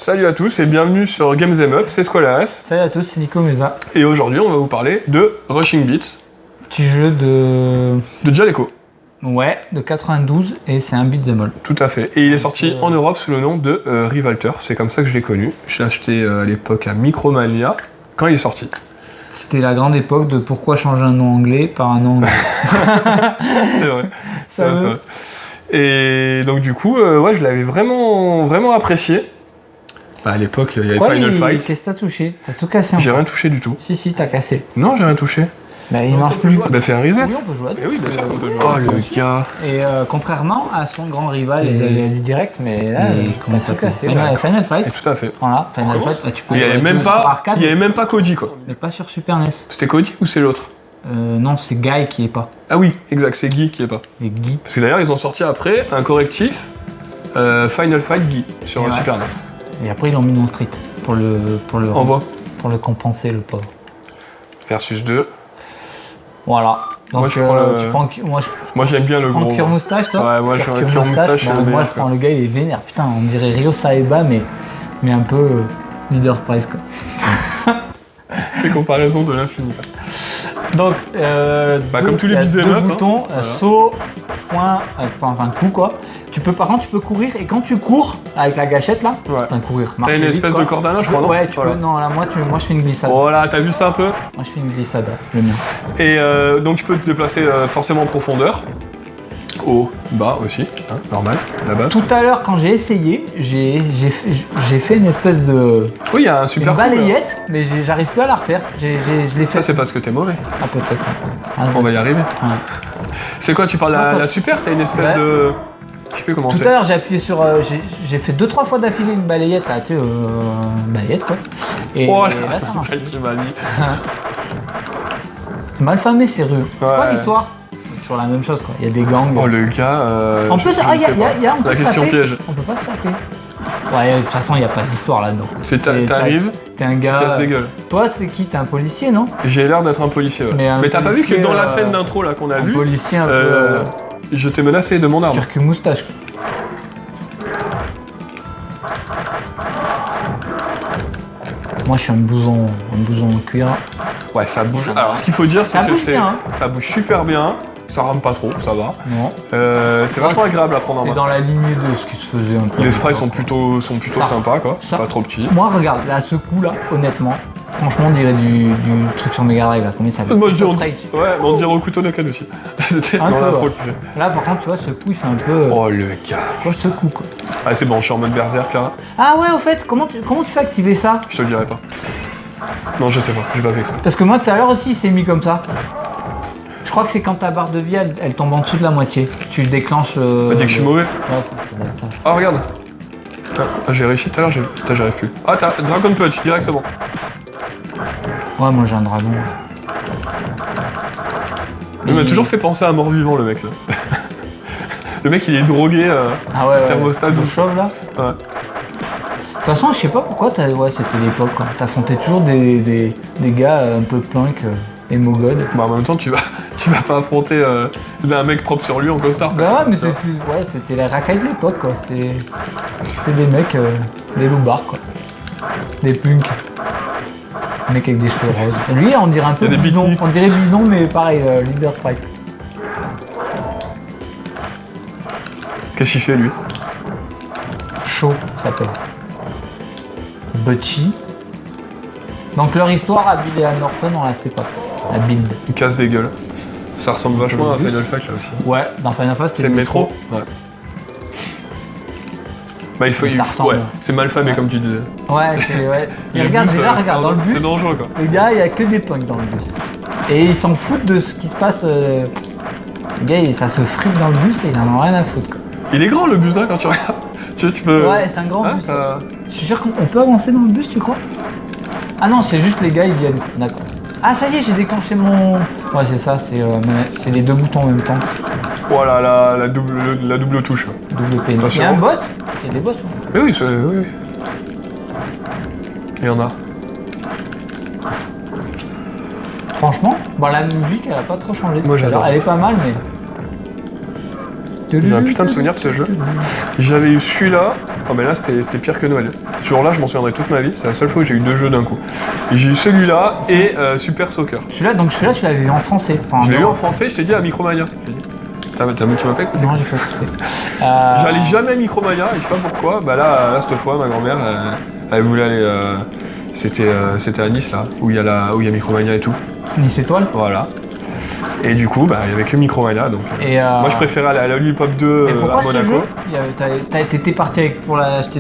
salut à tous et bienvenue sur Games Em Up, c'est Squalares. Salut à tous, c'est Nico Meza. Et aujourd'hui, on va vous parler de Rushing Beats. Petit jeu de Jaleco. Ouais, de 92 et c'est un beat'em all. Tout à fait. Et il est sorti en Europe sous le nom de Rivalter. C'est comme ça que je l'ai connu. Je l'ai acheté à l'époque à Micromania quand il est sorti. C'était la grande époque de pourquoi changer un nom anglais par un nom anglais. C'est vrai. C'est vrai. Et donc du coup, ouais, je l'avais vraiment apprécié. Bah, à l'époque, il y avait Final Fight. Qu'est-ce que t'as touché? T'as tout cassé. J'ai rien touché du tout. Si, t'as cassé. Non, j'ai rien touché. Bah, il marche plus. Bah, fais un reset. Oui, on peut jouer. Et oui, bien sûr qu'on peut jouer. Oh, le gars. Et contrairement à son grand rival, ils avaient du direct, mais là, comment t'as tout cassé. Ouais. Final Fight. Et tout à fait. Voilà, Final Fight, bah, tu peux. Il y avait même pas Cody, quoi. Mais pas sur Super NES. C'était Cody ou c'est l'autre? Non, c'est Guy qui est pas. Ah oui, exact, c'est Guy qui est pas. Et Guy. Parce que d'ailleurs, ils ont sorti après un correctif Final Fight Guy sur Ouais. Super NES. Et après, ils l'ont mis dans Street pour le compenser, le pauvre. Versus 2. Voilà. Donc, Moi, je prends le- Moi, j'aime bien le tu prends gros. Cure Moustache, toi? Ouais, moi, je Cure Cure Moustache, bah, c'est le moi, meilleur, je prends le gars, il est vénère. Putain, on dirait Ryo Saeba, mais un peu Leader Price, quoi. Les comparaisons de l'infini. Donc, comme tous les il y a beat'em deux up, hein. boutons, Voilà. saut, point, enfin coup, quoi. Par contre, tu peux courir, et quand tu cours, avec la gâchette, là, Ouais. enfin, courir, T'as marcher une vite, espèce quoi. de corde à linge, je crois, non? Ouais, tu Voilà. peux, non, là, moi, je fais une glissade. Voilà, t'as vu ça un peu? Moi, je fais une glissade, le mien. Et donc, tu peux te déplacer forcément en profondeur. Haut, bas aussi, hein, normal, la base. Tout à l'heure, quand j'ai essayé, j'ai fait une espèce de Oui, il y a un super une coup, là. balayette, mais j'arrive plus à la refaire. Je l'ai fait. Ça, c'est parce que t'es mauvais. Ah, peut-être. Ah, On va y arriver. ouais. C'est quoi, tu parles la super? T'as une espèce Ouais. de... Je sais plus comment Tout c'est. à l'heure, j'ai appuyé sur. J'ai fait 2-3 fois d'affilée une balayette, là, tu sais, une balayette, quoi. Et, Oh et là, ça marche. là, qui m'a mis. C'est mal famé, c'est rue. C'est quoi Ouais. l'histoire? C'est toujours la même chose, quoi. Il y a des gangs. Oh, le gars... En plus, je ah, ne sais pas. on peut La se question taper. piège. On peut pas se taper. Ouais, de toute façon, il n'y a pas d'histoire là-dedans. T'arrives, T'es un tu gars. casses des gueules. Toi, c'est qui? T'es un policier, non? J'ai l'air d'être un policier, ouais. Mais un Mais t'as pas vu que policier, dans la scène d'intro là qu'on a Un vu, policier un je t'ai menacé de mon peu. arme. Pire que moustache, quoi. Moi, je suis un blouson en cuir. Ouais, ça bouge. Alors, ce qu'il faut dire, c'est Ça que bouge bien, hein. ça bouge super bien. Ça rame pas trop, ça va. Non. C'est vachement agréable à prendre en C'est main. dans la lignée de ce qui se faisait un peu. Les sprites sont plutôt Ça. sympas, quoi. C'est Ça. pas trop petit. Moi, regarde, là, ce coup-là, honnêtement, franchement, on dirait du truc sur Mega Drive, là. Combien ça s'appelle? Moi, je dis, Strike. ouais, mais on dirait au couteau de canne aussi. C'était Un dans peu, l'intro ouais. qu'il fait. Là, par contre, tu vois, ce coup, il fait un peu. Oh, le gars. Quoi, ce coup, quoi. Ah, c'est bon, je suis en mode berserk là. Ah, ouais, au fait, comment tu fais activer ça? Je te le dirai pas. Non, je sais pas, j'ai pas fait exprès. Parce que moi, tout à l'heure aussi, il s'est mis comme ça. Je crois que c'est quand ta barre de vie, elle tombe en dessous de la moitié. Tu déclenches. Dès que je suis mauvais. Ouais, ça doit être ça. Ah, regarde. Ah, j'ai réussi tout à l'heure, putain, j'arrive plus. Ah, t'as Dragon Punch directement. Ouais, moi j'ai un dragon. Il m'a toujours fait penser à mort-vivant, le mec là. Le mec, il est drogué. Ah ouais, thermostat de de- chauve là. Ouais. De toute façon, je sais pas pourquoi ouais, c'était l'époque quoi. T'affrontais toujours des gars un peu punk, emo god. Bah, en même temps, tu vas pas affronter un mec propre sur lui en costard. Bah ouais, mais c'était la racaille de l'époque quoi. C'était des mecs, des loupards quoi. Des punks. Des mecs avec des cheveux roses. Lui, on dirait un peu Il y a des bison. beatniks. On dirait bison, mais pareil, Leader Price. Qu'est-ce qu'il fait lui? Shaw s'appelle. Butchie. Donc leur histoire à Bill et à Norton, on la sait pas. À Build. Il casse des gueules. Ça ressemble vachement à bus. Final Fight là aussi. Ouais, dans Final Fantasy C'est le métro. Ouais. Bah, il faut. Mais ça ressemble. Ouais, c'est mal famé Ouais. comme tu disais. Ouais, c'est ouais. Les Et regarde bus, déjà, regarde dans le C'est bus. dangereux quoi. Le gars, il y a que des punks dans le bus. Et ils s'en foutent de ce qui se passe. Le gars, ça se fripe dans le bus et il en a rien à foutre. Quoi. Il est grand le bus hein, quand tu regardes. Tu peux. Ouais, c'est un grand Hein, bus. ça- Je suis sûr qu'on peut avancer dans le bus, tu crois? Ah non, c'est juste les gars, ils viennent. D'accord. Ah, ça y est, j'ai déclenché mon. Ouais, c'est ça, c'est les deux boutons en même temps. Voilà la double touche. Double pénis. Pas Il y a sûr. un boss? Il y a des boss, ouais. Mais oui, oui. Il y en a. Franchement, bon, la musique, elle a pas trop changé. Moi, tout à l'heure. j'adore. Elle est pas mal, mais. J'ai un putain de souvenir de ce jeu. J'avais eu celui-là. Oh mais là c'était pire que Noël. Ce jour-là je m'en souviendrai toute ma vie. C'est la seule fois où j'ai eu 2 jeux d'un coup. Et j'ai eu celui-là et Super Soccer. Celui-là tu l'avais eu en français. Enfin, je l'ai eu en français, je t'ai dit à Micromania. T'as vu qui m'appelle? Non, j'ai pas écouté. J'allais jamais à Micromania et je sais pas pourquoi. Bah là cette fois ma grand-mère elle voulait aller. C'était à Nice là, où il y a Micromania et tout. Nice Étoile. Voilà. Et du coup, bah, il n'y avait que Micromania, donc moi je préférais aller à la Lollipop 2 à Monaco. T'étais parti pour acheter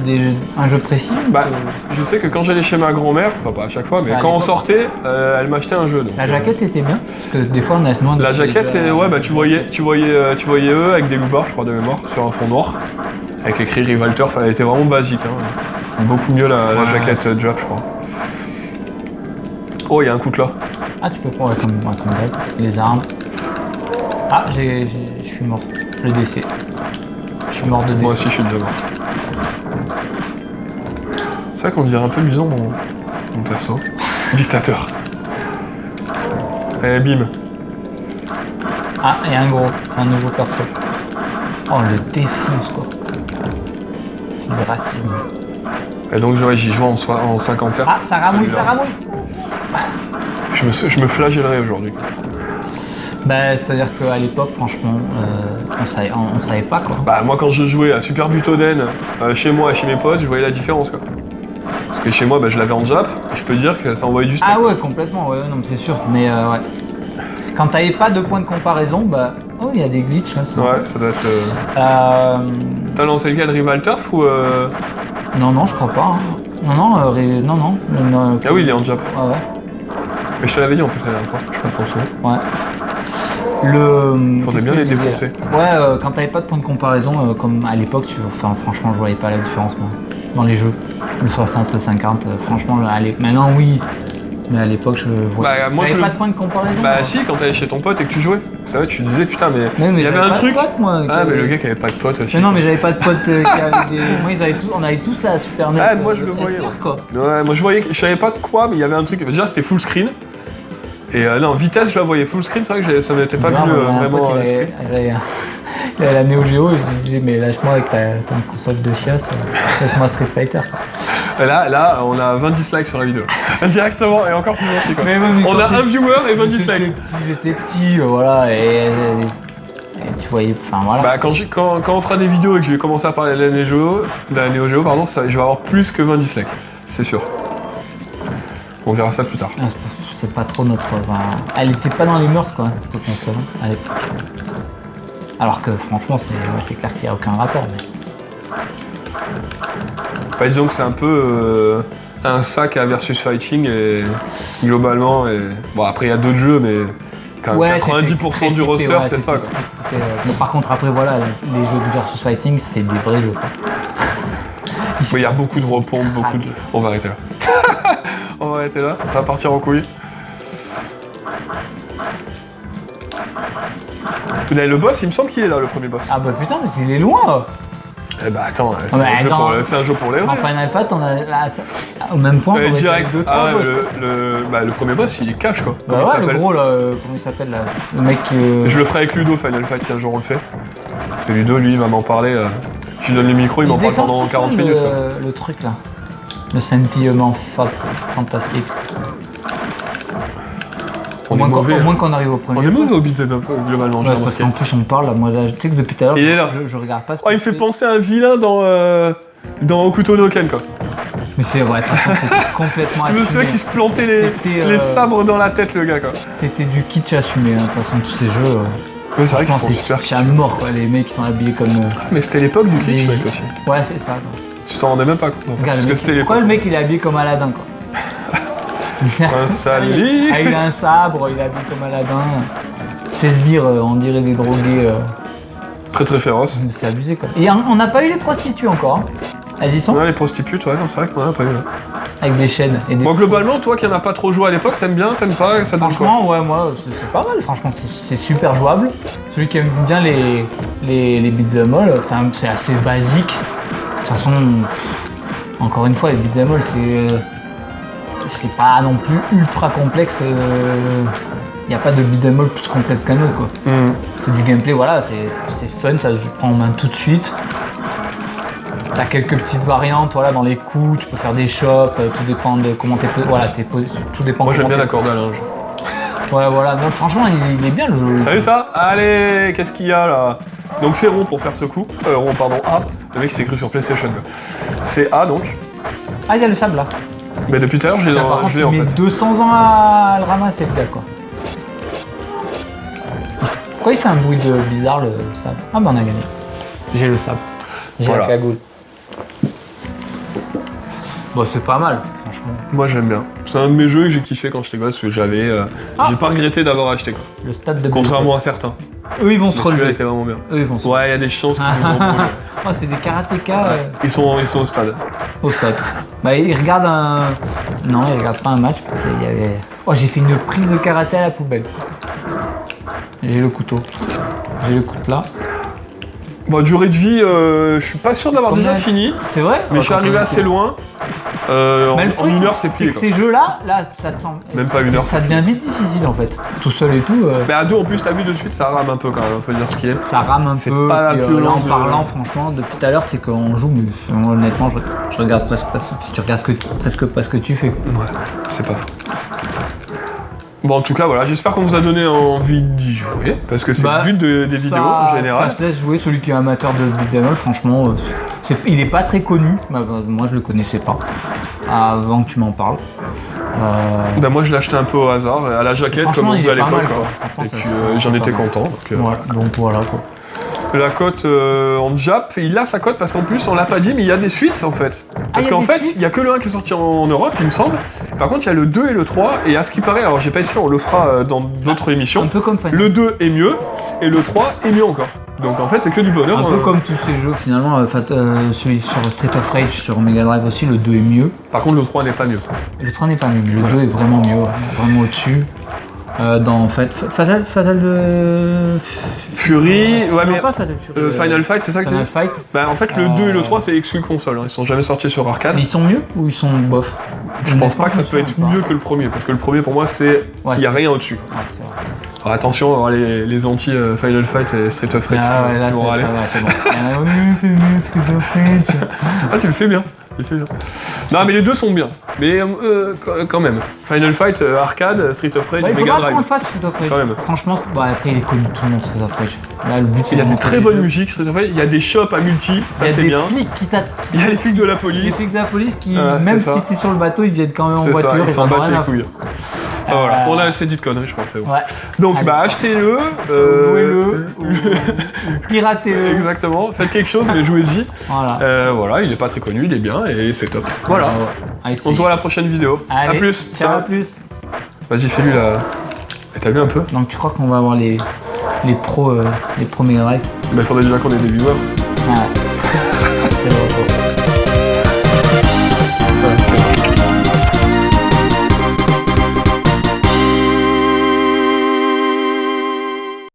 un jeu précis? Bah, je sais que quand j'allais chez ma grand-mère, enfin pas à chaque fois, mais quand on sortait, elle m'achetait un jeu. Donc, la jaquette était bien, parce que des fois on a la jaquette, ouais, bah tu voyais eux avec des loupards, je crois de mémoire, sur un fond noir, avec écrit Rivalter, enfin elle était vraiment basique. Hein. Beaucoup mieux la jaquette Jap, je crois. Oh, il y a un coup là. Ah, tu peux prendre comme bête, les armes. Ah, je suis mort. Le décès. Je suis mort de décès. Moi aussi, je suis déjà mort. C'est vrai qu'on dirait un peu Bison, mon perso. Dictateur. Eh, bim. Ah, il y a un gros. C'est un nouveau perso. Oh, on le défonce, quoi. C'est du racisme. Et donc, j'y joue en 50 Hz. Ah, ça ramouille, ça ramouille. Je me flagellerai aujourd'hui. Bah, c'est-à-dire qu'à l'époque, franchement, on savait pas quoi. Bah, moi quand je jouais à Super Butoden, chez moi et chez mes potes, je voyais la différence quoi. Parce que chez moi, bah, je l'avais en Jap, et je peux te dire que ça envoyait du steak. Ah ouais, complètement, ouais, non, mais c'est sûr. Mais ouais. Quand t'avais pas de point de comparaison, bah. Oh, il y a des glitches là. Ouais, ça doit être. T'as lancé lequel, Rival Turf ou. Non, je crois pas. Hein. Non. Ah oui, il est en Jap. Ah ouais. Mais je te l'avais dit en plus la dernière fois, je sais pas si t'en souviens. Ouais. Faudrait bien les défoncer. Ouais, quand t'avais pas de point de comparaison, comme à l'époque, franchement, je voyais pas la différence moi, dans les jeux. Le 60, le 50, franchement, maintenant oui. Mais à l'époque, je voyais. Bah, moi, pas de point de comparaison. Bah, si, quand t'allais chez ton pote et que tu jouais. C'est vrai, tu disais putain, mais il y avait un truc. Pote, moi, mais le gars qui avait pas de pote aussi. Mais non, mais j'avais pas de pote qui avait des. Moi, on avait tous la Super NES. Ah, moi je le voyais. Quoi. Ouais, moi je voyais, je savais pas de quoi, mais il y avait un truc. Déjà, c'était full screen. Et non, vitesse, je la voyais full screen, c'est vrai que ça m'était pas venu vraiment à l'esprit. Il avait la Neo Geo, et je lui disais, mais lâche-moi avec ta console de chiasse, laisse-moi Street Fighter. Là, on a 20 dislikes sur la vidéo. Directement, et encore plus gentil quoi. On a un viewer et 20 dislikes. Ils étaient petits, voilà, et tu voyais, enfin voilà. Bah, quand on fera des vidéos et que je vais commencer à parler de la Neo Geo, pardon, je vais avoir plus que 20 dislikes, c'est sûr. On verra ça plus tard. C'est pas trop notre. Elle était pas dans les mœurs quoi, cette console à l'époque. Alors que franchement, c'est clair qu'il n'y a aucun rapport. Mais... Bah, disons que c'est un peu un sac à versus fighting et globalement. Bon, après il y a d'autres jeux, mais quand même 90% du roster, c'est ça. Quoi. Mais par contre, après voilà, les jeux de versus fighting, c'est des vrais jeux. Il y a beaucoup de repompes, On va arrêter là. On va arrêter là, ça va partir en couille. Le boss, il me semble qu'il est là, le premier boss. Ah bah putain, mais il est loin. Eh bah attends, c'est un jeu pour les vrais. En Final Fight, on a là, au même point. Direct. Le premier boss, il est cash quoi. Bah ouais, le gros là, comment il s'appelle là, le mec qui. Je le ferai avec Ludo, Final Fight, si un jour on le fait. C'est Ludo, lui, il va m'en parler. Je lui donne le micro, il m'en parle pendant 40 minutes. Le truc là, le sentiment fantastique. Au moins qu'on arrive au premier. On est mauvais au beat'em up globalement. Ouais, parce qu'en plus on parle là, moi tu sais que depuis tout à l'heure, il est là. Je regarde pas. Il me fait penser à un vilain dans Okuto no Ken quoi. Mais c'est vrai, c'était complètement assumé. Je me souviens qu'il se plantait les sabres dans la tête le gars quoi. C'était du kitsch assumé, de toute façon tous ces jeux. Ouais, c'est vrai qu'ils sont super kitsch à mort quoi, les mecs qui sont habillés comme. Mais c'était l'époque du kitsch mec aussi. Ouais c'est ça. Quoi. Tu t'en rendais même pas compte. Parce que c'était pourquoi le mec il est habillé comme Aladdin quoi. Un sali. Il a un sabre, il est habillé comme Aladdin. Ses sbires, on dirait des drogués. Très très féroces. C'est abusé quoi. Et on n'a pas eu les prostituées encore. Hein. Elles y sont. Non, les prostituées, ouais, non, c'est vrai qu'on en a pas eu là. Avec des chaînes. Et des... Bon, globalement, toi qui en as pas trop joué à l'époque, t'aimes bien, t'aimes pas, ça donne quoi? Franchement, ouais, moi, c'est pas mal, franchement, c'est super jouable. Celui qui aime bien les beat'em all, c'est assez basique. De toute façon, encore une fois, les beat'em all, c'est pas non plus ultra complexe il n'y a pas de beat'em all plus complète qu'un autre, quoi. C'est du gameplay, voilà, c'est fun, ça se prend en main tout de suite. T'as quelques petites variantes, voilà, dans les coups, tu peux faire des chops, tout dépend de comment t'es posé, voilà, tout dépend. Moi j'aime bien la corde à linge. Ouais, voilà, non, franchement, il est bien le jeu. T'as vu ça? Allez, qu'est-ce qu'il y a là? Donc c'est rond pour faire ce coup. Rond, pardon, A. Le mec s'est cru sur PlayStation, quoi. C'est A donc. Ah, il y a le sable là. Mais depuis tout à l'heure, je l'ai en fait. Il met 200 ans à le ramasser, le gars, quoi. Pourquoi il fait un bruit bizarre, le sable? Ah, bah on a gagné. J'ai le sable. J'ai la cagoule. Bon, c'est pas mal, franchement. Moi j'aime bien. C'est un de mes jeux que j'ai kiffé quand j'étais gosse, parce que j'avais. J'ai pas regretté d'avoir acheté, quoi. Le stade de Contrairement à certains. Eux ils vont se relever. Celui-là était vraiment bien. Eux ils vont se relever. Ouais, il y a des chances qu'ils nous embrouillent. Oh, c'est des karatékas. Ils sont au stade. Au stade. Bah, ils regardent un. Non, ils regardent pas un match parce qu'il y avait. Oh, j'ai fait une prise de karaté à la poubelle. J'ai le couteau. J'ai le coutelas. Bon, durée de vie, je suis pas sûr de l'avoir déjà fini. C'est vrai? Mais je suis arrivé assez loin. En une heure, c'est plié. Ces jeux-là, ça te semble. Même pas une heure. Ça devient vite difficile en fait. Tout seul et tout. Mais à deux, en plus, t'as vu de suite, ça rame un peu quand même, on peut dire ce qui est. Ça rame un peu. Pas la puis, là, en parlant, franchement, depuis tout à l'heure, c'est qu'on joue, mais honnêtement, je regarde presque pas ce que tu fais. Ouais, c'est pas faux. Bon, en tout cas, voilà, j'espère qu'on vous a donné envie d'y jouer, parce que c'est le but des vidéos en général. Ça se laisse jouer, celui qui est amateur de beat'em all, franchement, il est pas très connu. Moi, je le connaissais pas avant que tu m'en parles. Bah moi, je l'ai acheté un peu au hasard, à la jaquette, comme on faisait à l'époque, quoi. Et puis j'en étais content. Donc voilà, quoi. La cote en Jap, il a sa cote parce qu'en plus on l'a pas dit mais il y a des suites en fait. Parce qu'en fait il y a que le 1 qui est sorti en Europe il me semble. Par contre il y a le 2 et le 3 et à ce qui paraît, alors j'ai pas essayé, on le fera dans d'autres émissions. Un peu comme Final. Le 2 est mieux et le 3 est mieux encore. Donc en fait c'est que du bonheur. Un peu comme tous ces jeux finalement, celui sur Street of Rage sur Mega Drive aussi, le 2 est mieux. Par contre le 3 n'est pas mieux. Le 3 n'est pas mieux, mais le 2 est vraiment mieux, vraiment au-dessus. Dans Fatal Fury, ouais non, mais pas Fatal Fury, Final Fight, c'est ça que tu Final dis Fight. Bah en fait le 2 et le 3 c'est exclu console, hein. Ils sont jamais sortis sur arcade. Mais ils sont mieux ou ils sont bof? Je pense pas que ça peut être mieux que le premier, parce que le premier pour moi c'est... il y a rien au-dessus. Ouais, c'est vrai. Alors attention, on va avoir les anti Final Fight et Street of Rage qui vont râler. C'est bon. Street of Rage. Ah tu le fais bien. Non mais les deux sont bien, mais quand même. Final Fight, arcade, Street of Rage, Mega Drive. Il faut pas Street of Rage. Quand même. Franchement, après il est connu tout le monde Street of Rage. Là, le but, il y a des très bonnes musiques Street of Rage, il y a des shops à multi, ça c'est bien. Il y a les flics de la police. Les flics de la police qui, même si t'es sur le bateau, ils viennent quand même en voiture. Ils s'en battent les couilles. Voilà, on a assez dit de conneries, je pense, c'est bon. Ouais. Donc, achetez-le, louez-le, piratez-le. Exactement, faites quelque chose, mais jouez-y. Voilà, il est pas très connu, il est bien et c'est top. Voilà. On se voit à la prochaine vidéo. Allez, à plus. Ciao, à plus. Vas-y, fais-lui la. Et t'as vu un peu? Donc, tu crois qu'on va avoir les pros Mega Drive? Bah, il faudrait déjà qu'on ait des viewers. Ouais. C'est bon.